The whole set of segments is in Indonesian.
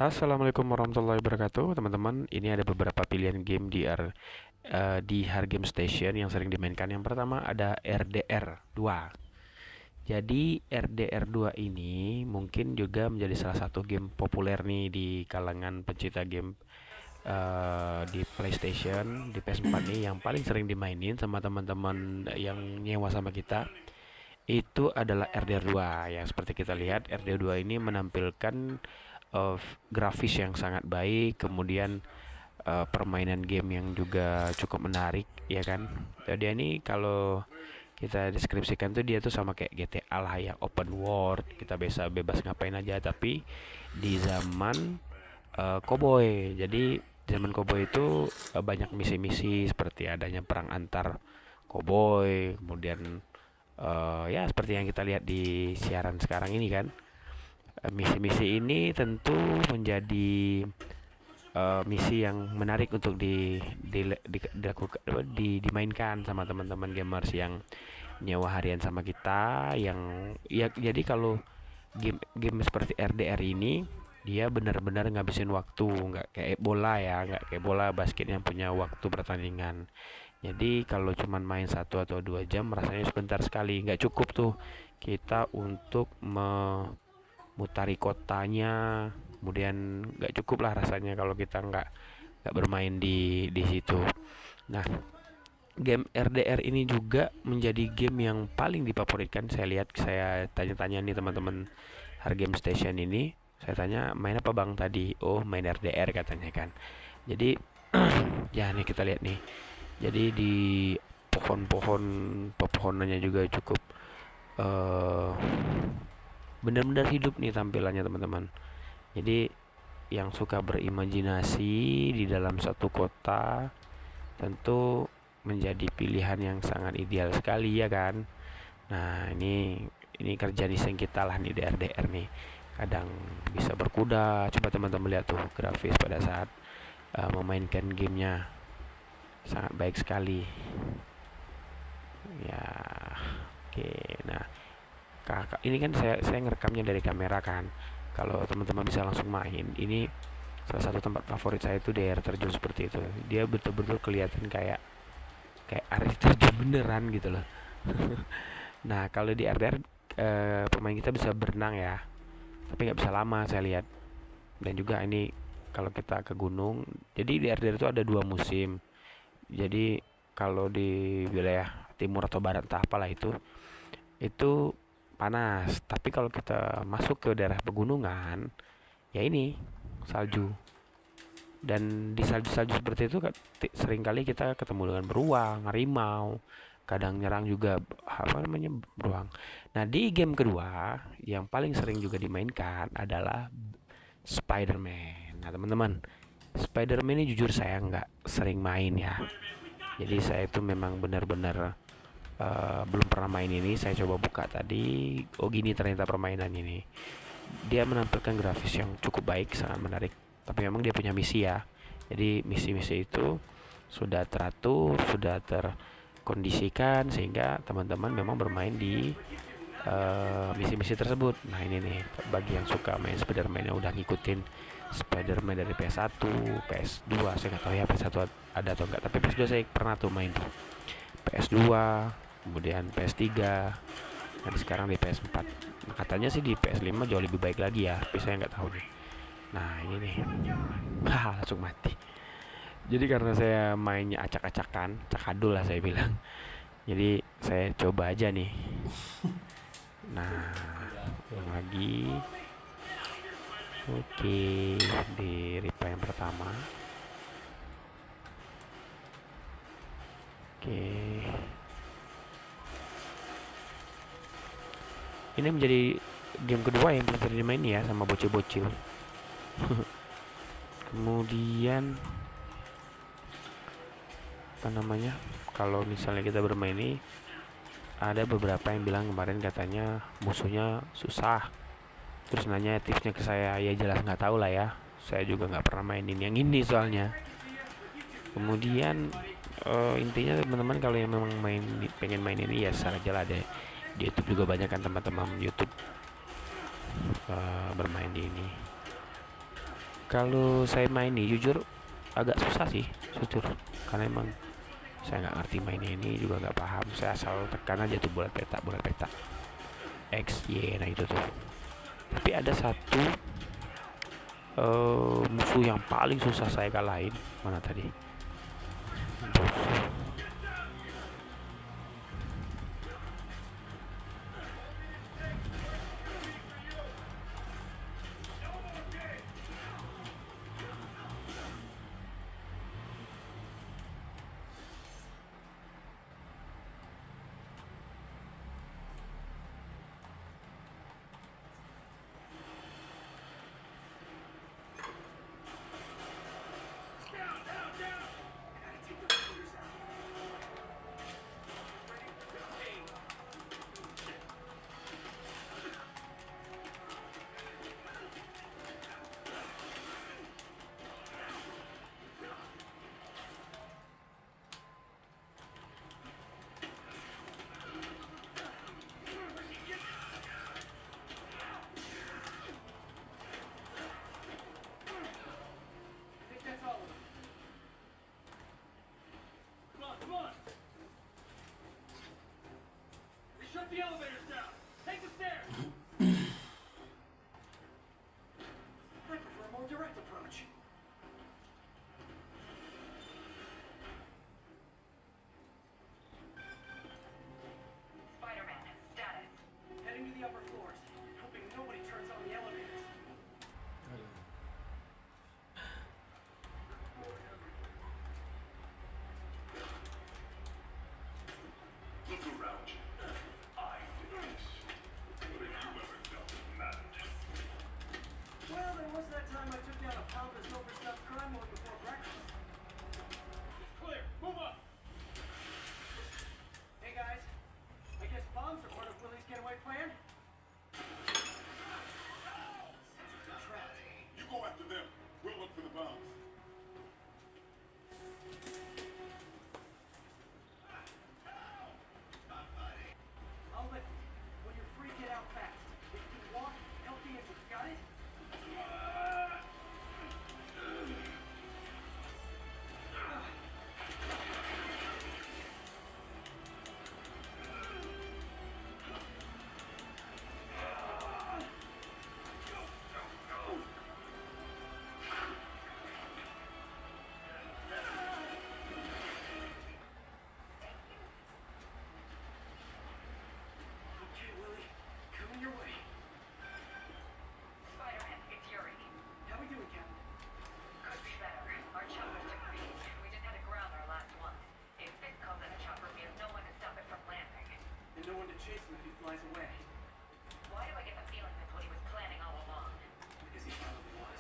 Assalamualaikum warahmatullahi wabarakatuh, teman-teman. Ini ada beberapa pilihan game di Hard Game Station yang sering dimainkan. Yang pertama ada RDR 2. Jadi RDR 2 ini mungkin juga menjadi salah satu game populer nih di kalangan pencinta game di PlayStation, di PS4 nih yang paling sering dimainin sama teman-teman yang nyewa sama kita. Itu adalah RDR 2 yang seperti kita lihat RDR 2 ini menampilkan grafis yang sangat baik, kemudian permainan game yang juga cukup menarik, ya kan. Jadi ini kalau kita deskripsikan tuh dia tuh sama kayak GTA lah ya, open world, kita bisa bebas ngapain aja, tapi di zaman cowboy. Jadi zaman cowboy itu banyak misi-misi seperti adanya perang antar cowboy, kemudian ya seperti yang kita lihat di siaran sekarang ini kan. Misi-misi ini tentu menjadi misi yang menarik untuk dimainkan sama teman-teman gamers yang nyewa harian sama kita. Yang ya, jadi kalau game seperti RDR ini dia benar-benar ngabisin waktu, nggak kayak bola ya, nggak kayak bola basket yang punya waktu pertandingan. Jadi kalau cuman main 1 atau 2 jam rasanya sebentar sekali, nggak cukup tuh kita untuk mutari kotanya. Kemudian nggak cukup lah rasanya kalau kita nggak bermain di situ. Nah, game RDR ini juga menjadi game yang paling difavoritkan. Saya lihat, saya tanya-tanya nih teman-teman Hard Game Station ini, saya tanya main apa bang tadi. Oh, main RDR katanya kan. Jadi ya nih kita lihat nih, jadi di pohon-pohon, pepohonannya juga cukup uh, benar-benar hidup nih tampilannya teman-teman. Jadi yang suka berimajinasi di dalam satu kota tentu menjadi pilihan yang sangat ideal sekali ya kan. Nah, ini kerja desain kita lah nih di RDR nih. Kadang bisa berkuda. Coba teman-teman lihat tuh grafis pada saat memainkan gamenya, sangat baik sekali. Ya, oke. Nah, kakak ini kan saya ngerekamnya dari kamera kan. Kalau teman-teman bisa langsung main, ini salah satu tempat favorit saya itu di air terjun seperti itu. Dia betul-betul kelihatan kayak kayak air terjun beneran gitu loh. Nah, kalau di RDR pemain kita bisa berenang ya, tapi nggak bisa lama saya lihat. Dan juga ini kalau kita ke gunung, jadi di RDR itu ada 2 musim. Jadi kalau di wilayah timur atau barat entah apalah itu panas. Tapi kalau kita masuk ke daerah pegunungan, ya ini salju. Dan di salju-salju seperti itu seringkali kita ketemu dengan beruang, harimau, kadang nyerang juga apa namanya beruang. Nah, di game kedua yang paling sering juga dimainkan adalah Spider-Man. Nah, teman-teman, Spider-Man ini jujur saya nggak sering main ya. Jadi saya itu memang benar-benar belum pernah main ini. Saya coba buka tadi. Oh, gini ternyata permainan ini. Dia menampilkan grafis yang cukup baik, sangat menarik. Tapi memang dia punya misi ya. Jadi misi-misi itu sudah teratur, sudah terkondisikan sehingga teman-teman memang bermain di misi-misi tersebut. Nah, ini nih bagi yang suka main Spider-Man yang udah ngikutin Spider-Man dari PS1, PS2, saya nggak tahu ya PS1 ada atau enggak, tapi PS2 saya pernah tuh main tuh. PS2, kemudian PS3, dan sekarang di PS4. Nah, katanya sih di PS5 jauh lebih baik lagi ya, tapi saya nggak tahu nih. Nah, ini nih. Langsung mati. Jadi karena saya mainnya acak-acakan, cakadul lah saya bilang. Jadi saya coba aja nih. Nah, ulang lagi. Oke, di replay yang pertama. Oke. Ini menjadi game kedua yang bisa dimain ya sama bocil-bocil. Kemudian apa namanya? Kalau misalnya kita bermain ini, ada beberapa yang bilang kemarin katanya musuhnya susah. Terus nanya tipsnya ke saya, ya jelas nggak tahu lah ya. Saya juga nggak pernah mainin yang ini soalnya. Kemudian intinya teman-teman kalau yang memang pengen main ini ya secara aja lah deh. Di YouTube juga banyak kan teman-teman YouTube bermain di ini. Kalau saya main nih jujur agak susah sih, jujur. Karena emang saya nggak ngerti mainnya ini juga nggak paham. Saya asal tekan aja tuh bulat petak X Y, nah itu tuh. Tapi ada satu musuh yang paling susah saya kalahin. Mana tadi? The elevator's down. Take the stairs. I prefer a more direct approach. Spider-Man, status. Heading to the upper floors, hoping nobody turns on the elevators. Look around you. I did this. But if you ever felt it mattered, Well, there was that time I took down a pompous, overstuffed crime lord before breakfast. Clear. Move up. Hey guys, I guess bombs are part of Willie's getaway plan. Trapped. you go after them. We'll look for the bombs. I'll lift it. When you're free, get out fast. If you can walk, help the injured. Got it? Okay, Willie. Coming your way. Spider-Man, it's Yuri. How we doing, Captain? Could be better. Our choppers took reading. We just had to ground our last one. If this calls in a chopper, we have no one to stop it from landing. And no one to chase him if he flies away. Why do I get the feeling that's what he was planning all along? Because he probably was.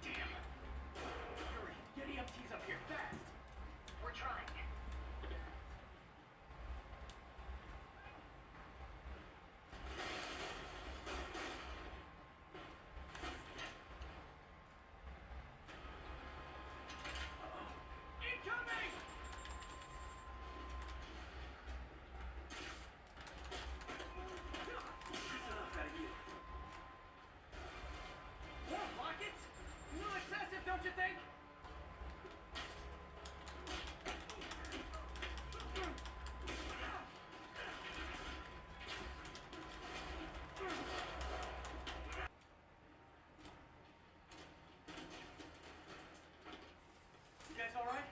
Damn. Hurry, get EMTs up here, fast! We're trying. Incoming! That's enough out of you. More rockets? A little excessive, don't you think? You guys all right?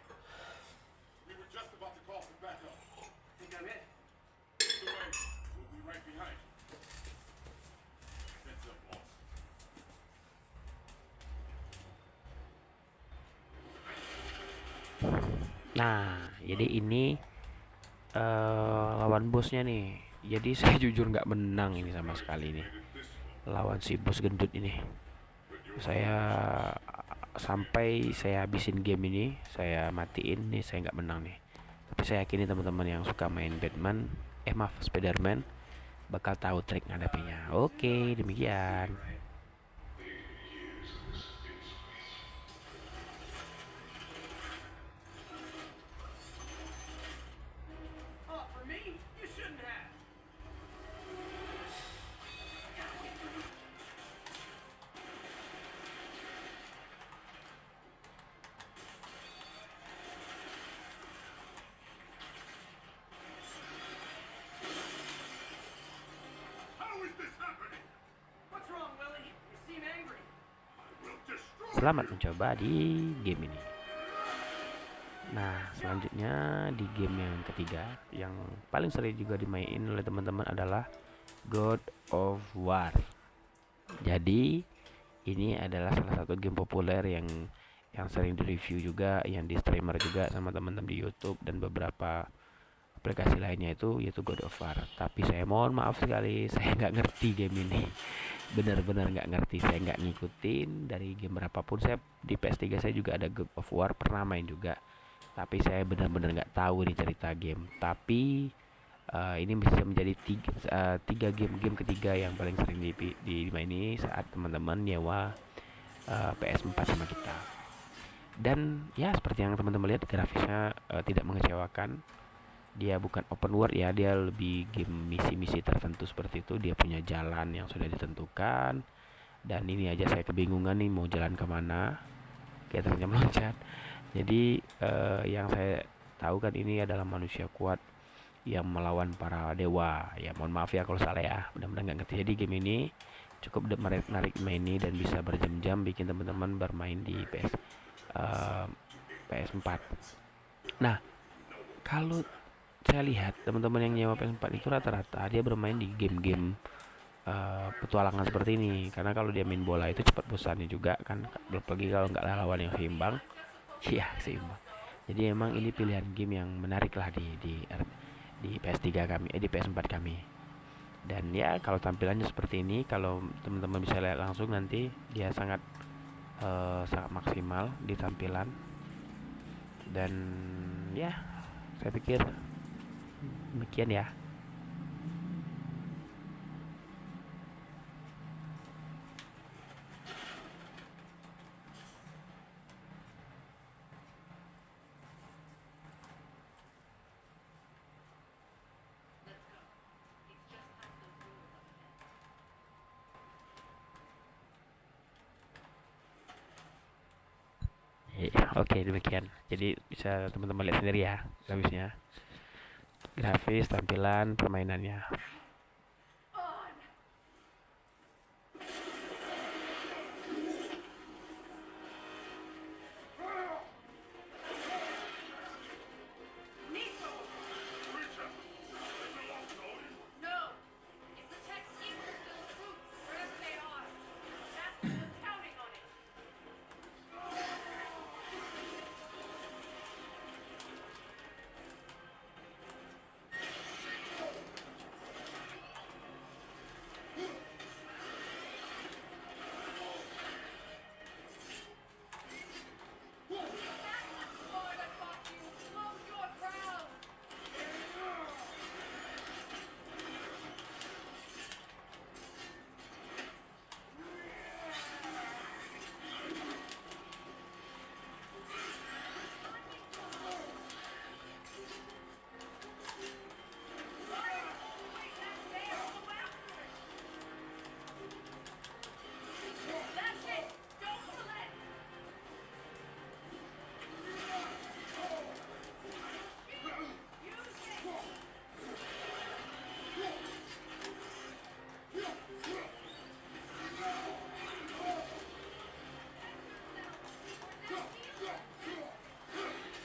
We were just about to call for backup. Think I'm it. Either way, we'll be right behind. Heads up, boss. Nah, jadi ini lawan bosnya nih. Jadi saya jujur nggak menang ini sama sekali nih. Lawan si bos gendut ini. Saya sampai saya habisin game ini, saya matiin nih, saya nggak menang nih. Tapi saya yakin nih teman-teman yang suka main Batman, maaf Spiderman, bakal tahu trik ngadapinya. Oke, demikian. Selamat mencoba di game ini. Nah, selanjutnya di game yang ketiga yang paling sering juga dimainin oleh teman-teman adalah God of War. Jadi ini adalah salah satu game populer yang sering direview juga, yang di streamer juga sama teman-teman di YouTube dan beberapa aplikasi lainnya itu, yaitu God of War. Tapi saya mohon maaf sekali, saya nggak ngerti game ini. Benar-benar nggak ngerti, saya nggak ngikutin dari game berapapun. Saya di PS3 saya juga ada God of War, pernah main juga. Tapi saya benar-benar nggak tahu nih cerita game. Tapi ini bisa menjadi tiga game ketiga yang paling sering dimaini saat teman-teman nyewa PS4 sama kita. Dan ya seperti yang teman-teman lihat, grafisnya tidak mengecewakan. Dia bukan open world ya, dia lebih game misi-misi tertentu seperti itu. Dia punya jalan yang sudah ditentukan. Dan ini aja saya kebingungan nih mau jalan kemana. Kayak ternyata meloncat. Jadi yang saya tahu kan ini adalah manusia kuat yang melawan para dewa. Ya mohon maaf ya kalau salah ya, benar-benar nggak ngerti. Jadi game ini cukup menarik maini dan bisa berjam-jam bikin teman-teman bermain di PS4. Nah, kalau saya lihat teman-teman yang nyewa PS4 itu rata-rata dia bermain di game-game petualangan seperti ini, karena kalau dia main bola itu cepat bosannya juga kan, belum lagi kalau nggak lawan yang seimbang. Iya seimbang. Jadi emang ini pilihan game yang menarik lah di PS3 kami, di PS4 kami. Dan ya kalau tampilannya seperti ini, kalau teman-teman bisa lihat langsung nanti dia sangat maksimal di tampilan. Dan ya saya pikir demikian ya. Oke, demikian. Jadi bisa teman-teman lihat sendiri ya grafisnya, grafis, tampilan, permainannya. No! It protects Easterville's roots, wherever they are. Master was counting on it. Lord, I fought you. Slow your ground. Wait back there. Go after it. That's it. Don't relent. Use it.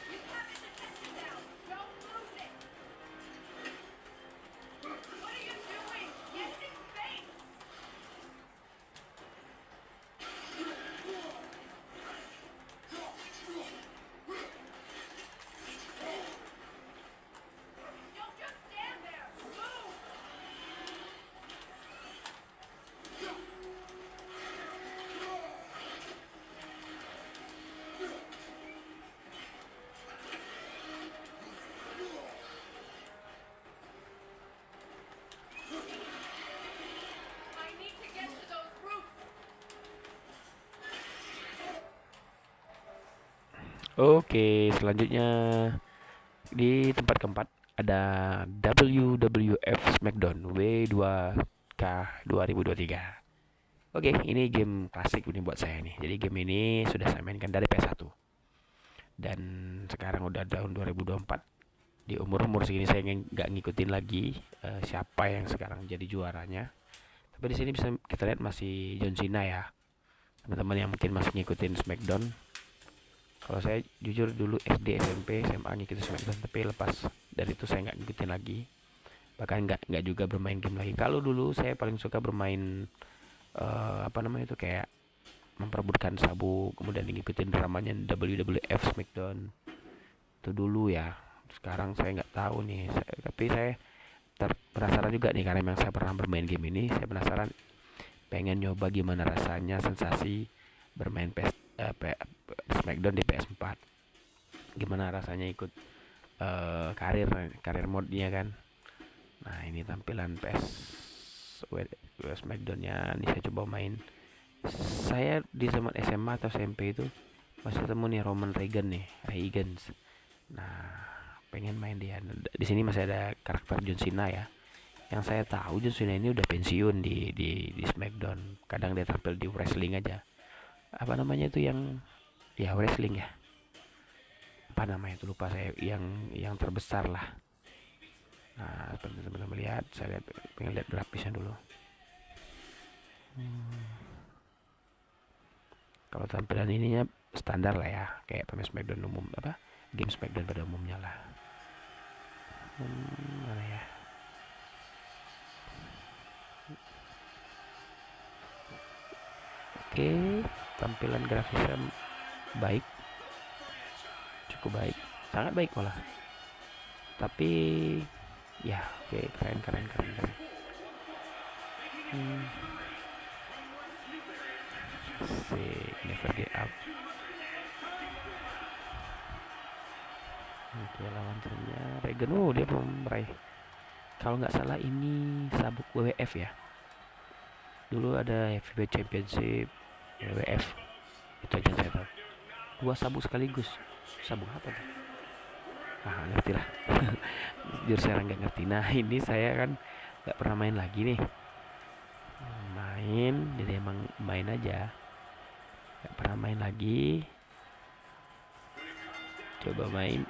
You have it detected now. Don't lose it. What are you doing? Get in its face. Don't just stand there. Move. I need to get to those roots. Oke, selanjutnya di tempat keempat ada WWF SmackDown W2K 2023. Oke, ini game klasik ini buat saya nih. Jadi game ini sudah saya mainkan dari PS1. Dan sekarang udah tahun 2024. Di umur-umur segini saya nggak ngikutin lagi siapa yang sekarang jadi juaranya. Tapi di sini bisa kita lihat masih John Cena ya. teman-teman yang mungkin masih ngikutin Smackdown. Kalau saya jujur dulu SD, SMP, SMA ngikutin Smackdown, tapi lepas dari itu saya nggak ngikutin lagi. Bahkan nggak juga bermain game lagi. Kalau dulu saya paling suka bermain apa namanya itu, kayak memperebutkan sabuk, kemudian ngikutin dramanya WWF Smackdown itu dulu ya. Sekarang saya nggak tahu nih, tapi saya penasaran juga nih, karena memang saya pernah bermain game ini. Saya penasaran, pengen nyoba gimana rasanya sensasi bermain Smackdown di PS4, gimana rasanya ikut karir mode-nya kan. Nah, ini tampilan Smackdown-nya. Ini saya coba main. Saya di zaman SMA atau SMP itu masih ketemu nih Roman Reigns. Nah, pengen main dia. Di sini masih ada karakter John Cena ya. Yang saya tahu John Cena ini udah pensiun di Smackdown. Kadang dia tampil di wrestling aja. Apa namanya itu yang ya wrestling ya. Apa namanya itu, lupa saya, yang terbesar lah. Nah, teman-teman lihat, saya pengen lihat grafisnya dulu. Kalau tampilan ininya standar lah ya, kayak pemain Smackdown umum, apa game Smackdown pada umumnya lah. Mana ya? Oke, tampilan grafisnya baik, cukup baik, sangat baik malah. Tapi ya, oke, keren. Never get up. Oke, lawannya Regan. Dia belum meraih. Kalau nggak salah ini sabuk WWF ya. Dulu ada Heavyweight Championship WWF. Itu aja saya tahu. 2 sabuk sekaligus. Sabuk apa tuh? Ngerti lah. Jujur saya nggak ngerti. Nah, ini saya kan nggak pernah main lagi nih. Jadi emang main aja. Nggak pernah main lagi. Coba main.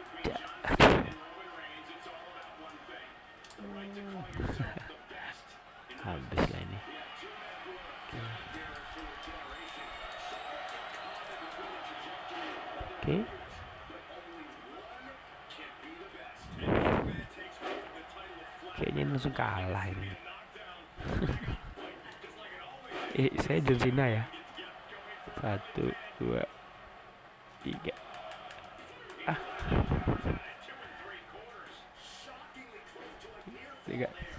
Habis lah ini. Oke. Kayaknya langsung kalah ini. Saya John Cena ya. 1, 2, 3.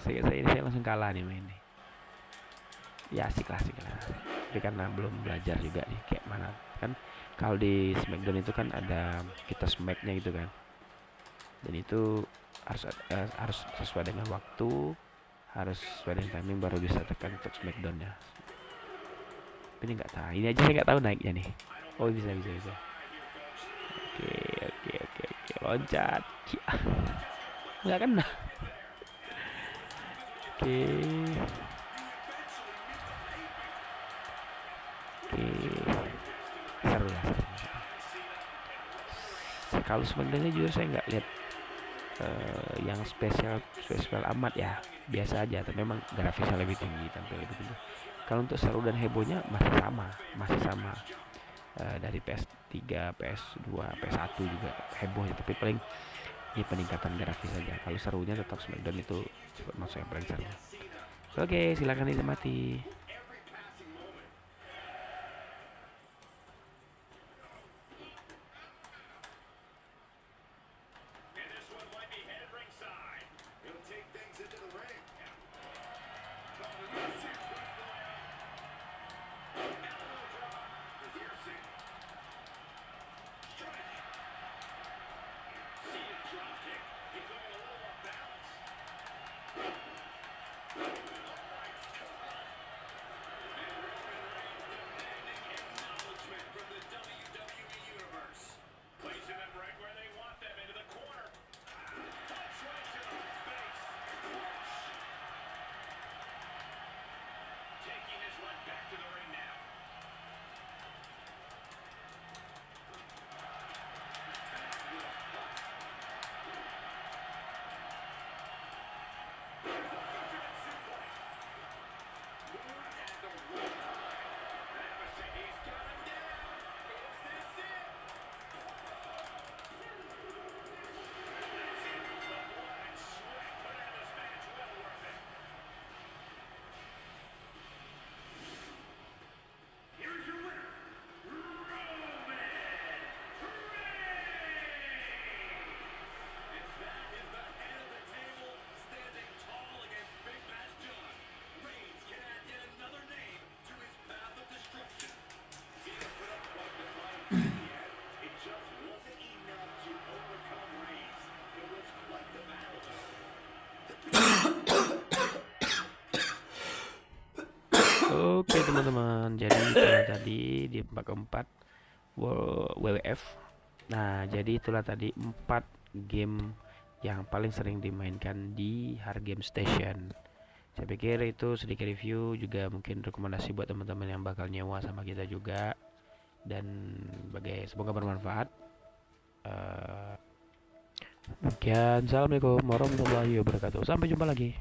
Saya langsung kalah nih main nih. Ya asik lah. Tapi karena belum belajar juga nih kayak mana kan. Kalau di Smackdown itu kan ada kita smacknya gitu kan. Dan itu harus sesuai dengan waktu, harus sesuai dengan timing, baru bisa tekan untuk Smackdownnya. Tapi ini nggak tahu. Ini aja saya nggak tahu naiknya nih. Oh, bisa. Oke. Loncat. Nggak kena. Oke. Seru lah. Kalau Smackdown juga saya nggak lihat yang spesial amat ya, biasa aja. Tapi memang grafisnya lebih tinggi, tampil lebih tinggi. Kalau untuk seru dan hebohnya masih sama dari PS3, PS2, PS1 juga hebohnya, tapi paling ini peningkatan grafis saja. Kalau serunya tetap Smackdown itu masuk yang paling seru. Oke, silakan dinikmati. Oke teman-teman, jadi itulah tadi di tempat keempat WWF. Nah, jadi itulah tadi 4 game yang paling sering dimainkan di Hard Game Station. Saya pikir itu sedikit review, juga mungkin rekomendasi buat teman-teman yang bakal nyewa sama kita juga. Dan semoga bermanfaat. Demikian, assalamualaikum warahmatullahi wabarakatuh. Sampai jumpa lagi.